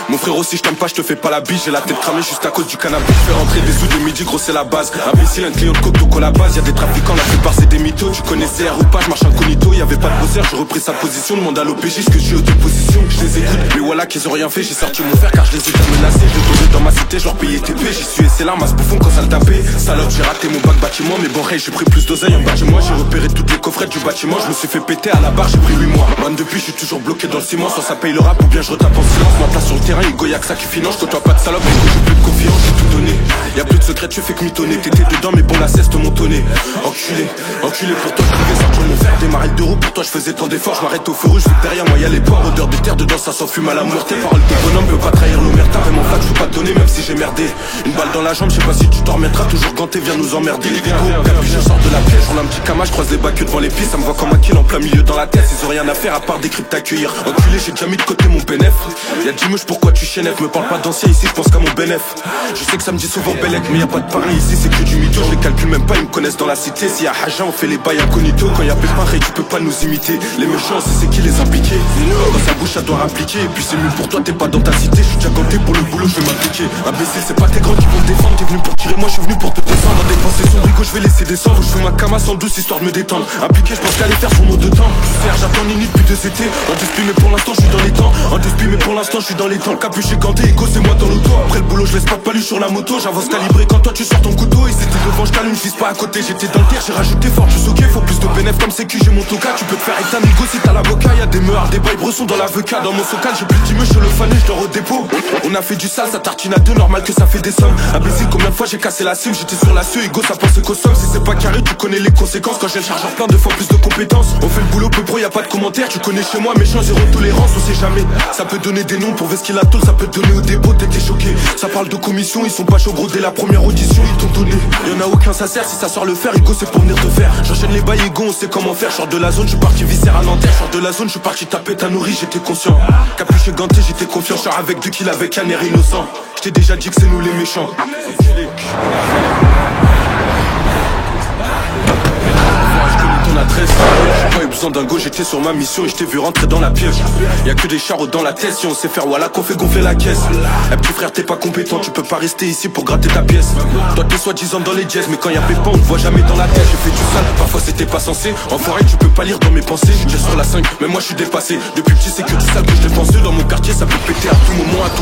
Mon frérot, si je t'aime pas, je te fais pas la bise. J'ai la tête cramée juste à cause du cannabis. Fais rentrer des sous de midi, gros c'est la base. Imbécile, un client de coke, donc à la base. Y'a des trafiquants, la plupart c'est des mythos. Tu connaissais CR ou pas, je marche incognito. Y'avait pas de bosseur, j'ai repris sa position. Demande à l'OPJ ce que je suis aux dépositions. Je les écoute, mais voilà qu'ils ont rien fait. J'ai sorti mon frère car je les ai déjà menacés. Je les posé dans ma cité, je leur payais TP. J'y suis et c'est larmes à ce bouffon quand ça le tapait. Salope, j'ai raté mon bac bâtiment. Mais bon, hey, j'ai pris plus d'oseille en bâtiment. J'ai repéré toutes les coffrettes du bâtiment. Je me suis fait péter à la barre, j'ai pris 8 mois. Man, depuis, je suis toujours bloqué dans le ciment. Soit ça paye le rap ou bien je retape en silence. Ma place sur le terrain, Hugo, y'a que ça qui finance. Je côtoie pas de salope, parce que j'ai plus de confiance, j'ai tout donné. Y'a plus de secret, tu fais que mitonner. T'étais dedans, mais bon, la ceste montonnée. Enculé, enculé pour toi, je pouvais sortir mon fer. Démarrer le deux roues, pour toi, je faisais tant d'efforts. Je m'arrête au feu rouge, vu que derrière moi y'a les ports. Odeur de terre dedans, ça s'enfume à la mort. Tes paroles de bonhomme, peut pas trahir l'omerta. Vraiment flac, je veux pas te donner, même si j'ai merdé. Une balle dans la jambe, je sais pas si tu t'en remettras. Toujours ganté, viens nous emmerder. Les puis je sors de la pièce, j'en ai un petit cama, je croise les bacs devant les pistes. Ça me voit comme un kill en plein milieu dans la tête. Ils ont rien à faire à part des cryptes t'accueillir. Enculé, j'ai déjà mis de côté mon bénéf. Y'a 10 mouches, pourquoi tu chénef? Me parle pas d'ancien ici, je pense qu'à mon bénéf. Je sais que ça me dit souvent Bellec, mais y'a pas de pareil ici, c'est que du mytho. Je les calcule même pas, ils me connaissent dans la cité. S'il y a Haja, on fait les bails incognito. Quand y'a Pépin, tu peux pas nous imiter. Les méchants, c'est qui les impliqués. Dans sa bouche, ça doit appliquer. Et puis c'est mieux pour toi, t'es pas dans ta cité. Je suis déjà ganté pour le boulot, je vais m'appliquer. Imbécile, c'est pas tes grands qui vont te défendre. T'es venu pour tirer, moi je suis venu pour te descendre. Des pensées sombres, je vais laisser descendre. Je fais ma cama sans douce histoire de me détendre. Impliqué, je pense qu'aller faire son mot de temps. J'attends Nini depuis 2 étés. En dispute, mais pour l'instant, je suis dans les temps. En dispute, mais pour l'instant, je suis dans les temps. Le capuché ganté, Ego, c'est moi dans l'auto. Après le boulot, je laisse pas de palu sur la moto. J'avance calibré quand toi tu sors ton couteau. Et c'était devant, je t'allume, je vise pas à côté. J'étais dans le terre, j'ai rajouté fort du soquet. Faut plus de bénéf comme sécu, j'ai mon toca. Tu peux te faire éteindre Ego si t'as l'avocat. Y'a des meurs, des bails bressons dans l'avocat. Dans mon socal, j'ai plus de timeux, je le fané, je dors au dépôt. On a fait du sale, ça tartine à deux, normal que ça fait des sommes. Imbécile, combien de fois j'ai cassé la cime, j'étais sur la cieux, Ego, ça pensait qu'au somme. Si c'est pas carré, tu connais les conséquences. Quand j'ai le chargeur plein, 2 fois plus de compétences. On fait le boulot peu pro, y'a pas de commentaires. Tu connais chez moi, méchant, zéro tolérance, on sait jamais. Ça peut donner des noms pour vesquer la tôle, ça peut te donner au dépôt, t'étais choqué. Ça parle de commission, ils sont pas chauds gros dès la première audition, ils t'ont donné. Y'en a aucun, ça sert, si ça sort le fer, Ego, c'est pour venir te faire. J'enchaîne les bails, Ego, on sait comment faire. Sors de la zone, je suis parti viscère à Nanterre. Sors de la zone, je suis parti taper ta nourrice, j'étais conscient. Capuché ganté, j'étais confiant. Sors avec 2 kills avec un air innocent. J't'ai déjà dit que c'est nous les méchants. Ton adresse, j'ai pas eu besoin d'un go, j'étais sur ma mission et je t'ai vu rentrer dans la pièce. Y'a que des charros dans la tête, si on sait faire voilà qu'on fait gonfler la caisse. Eh petit frère, t'es pas compétent, tu peux pas rester ici pour gratter ta pièce. Toi t'es soi-disant dans les jazz, mais quand y'a Pépin on te voit jamais dans la tête. J'ai fait du sale, parfois c'était pas censé. Enfoiré, tu peux pas lire dans mes pensées. J'suis déjà sur la 5, mais moi je suis dépassé. Depuis petit c'est que du sale que je dépense. Dans mon quartier ça peut péter à tout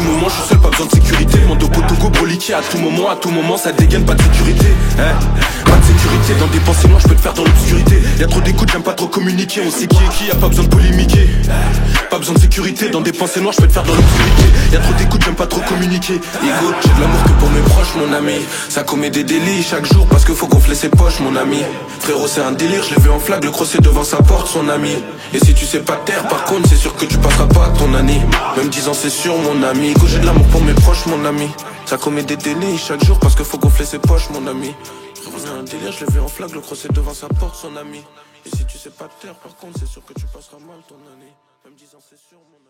moment, je suis seul, pas besoin de sécurité. Mon dos potogo broliqué à tout moment, ça dégaine, pas de sécurité. Pas de sécurité, dans des pensées noires je peux te faire dans l'obscurité. Y'a trop d'écoute, j'aime pas trop communiquer. On sait qui est qui, y'a pas besoin de polémiquer. Pas besoin de sécurité, dans des pensées noires je peux te faire dans l'obscurité. Y'a trop d'écoute, j'aime pas trop communiquer. Ego, j'ai de l'amour que pour mes proches mon ami. Ça commet des délits chaque jour parce que faut gonfler ses poches mon ami. Frérot c'est un délire, je l'ai vu en flag, le crossé devant sa porte son ami. Et si tu sais pas taire par contre c'est sûr que tu passeras pas ton année. Même 10 ans c'est sûr mon ami. Ego, j'ai de l'amour pour mes proches mon ami. Ça commet des délits chaque jour parce que faut gonfler ses poches mon ami. Frérot c'est un délire, je l'ai vu en flag, le crossé devant sa porte son ami. Et si tu sais pas te taire, par contre, c'est sûr que tu passeras mal ton année. Même 10 ans, c'est sûr, mon